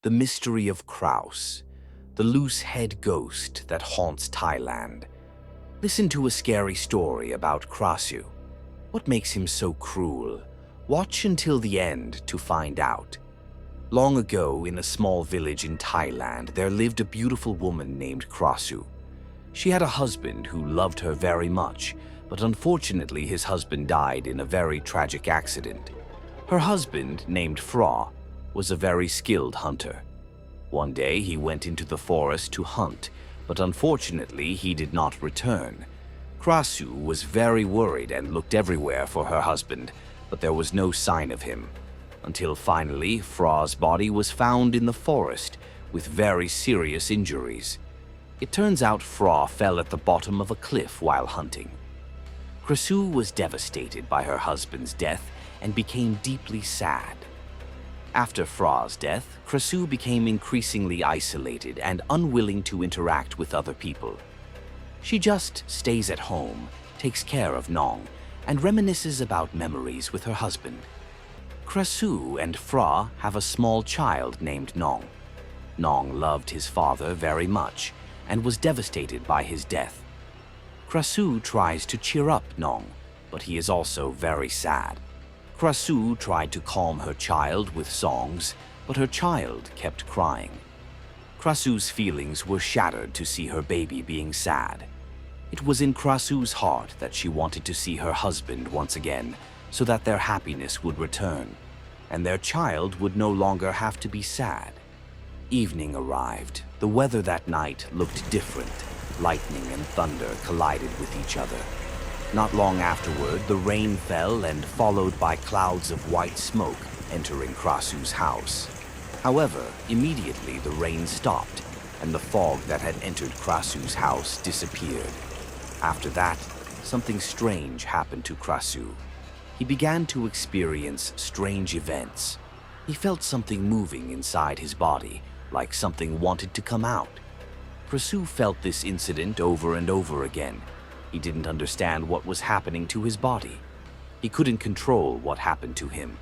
The Mystery of Krasue, the loose-head ghost that haunts Thailand. Listen to a scary story about Krasue. What makes him so cruel? Watch until the end to find out. Long ago, in a small village in Thailand, there lived a beautiful woman named Krasue. She had a husband who loved her very much, but unfortunately his husband died in a very tragic accident. Her husband, named Fra, was a very skilled hunter. One day he went into the forest to hunt, but unfortunately he did not return. Krasue was very worried and looked everywhere for her husband, but there was no sign of him. Until finally, Fra's body was found in the forest with very serious injuries. It turns out Fra fell at the bottom of a cliff while hunting. Krasue was devastated by her husband's death and became deeply sad. After Fra's death, Krasue became increasingly isolated and unwilling to interact with other people. She just stays at home, takes care of Nong, and reminisces about memories with her husband. Krasue and Fra have a small child named Nong. Nong loved his father very much and was devastated by his death. Krasue tries to cheer up Nong, but he is also very sad. Krasue tried to calm her child with songs, but her child kept crying. Krasue's feelings were shattered to see her baby being sad. It was in Krasue's heart that she wanted to see her husband once again, so that their happiness would return, and their child would no longer have to be sad. Evening arrived. The weather that night looked different. Lightning and thunder collided with each other. Not long afterward, the rain fell and followed by clouds of white smoke entering Krasue's house. However, immediately the rain stopped, and the fog that had entered Krasue's house disappeared. After that, something strange happened to Krasue. He began to experience strange events. He felt something moving inside his body, like something wanted to come out. Krasue felt this incident over and over again. He didn't understand what was happening to his body. He couldn't control what happened to him.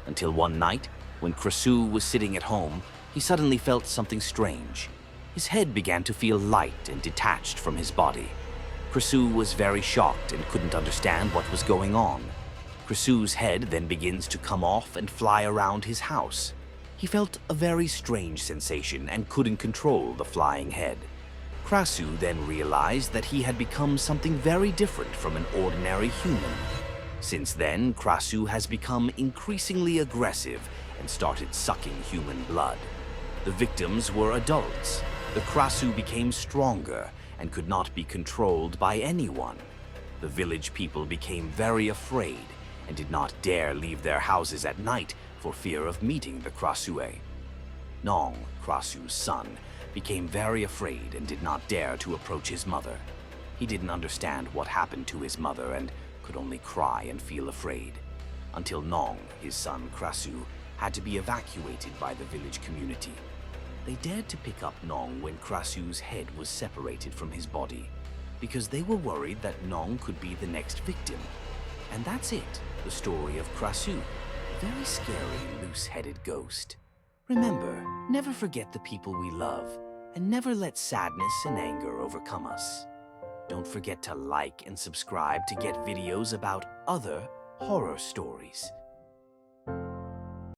Until one night, when Krasue was sitting at home, he suddenly felt something strange. His head began to feel light and detached from his body. Krasue was very shocked and couldn't understand what was going on. Krasue's head then begins to come off and fly around his house. He felt a very strange sensation and couldn't control the flying head. Krasue then realized that he had become something very different from an ordinary human. Since then, Krasue has become increasingly aggressive and started sucking human blood. The victims were adults. The Krasue became stronger and could not be controlled by anyone. The village people became very afraid and did not dare leave their houses at night for fear of meeting the Krasue. Nong, Krasue's son, became very afraid and did not dare to approach his mother. He didn't understand what happened to his mother and could only cry and feel afraid. Until Nong, his son Krasue, had to be evacuated by the village community. They dared to pick up Nong when Krasue's head was separated from his body, because they were worried that Nong could be the next victim. And that's it, the story of Krasue, a very scary, loose-headed ghost. Remember, never forget the people we love, and never let sadness and anger overcome us. Don't forget to like and subscribe to get videos about other horror stories.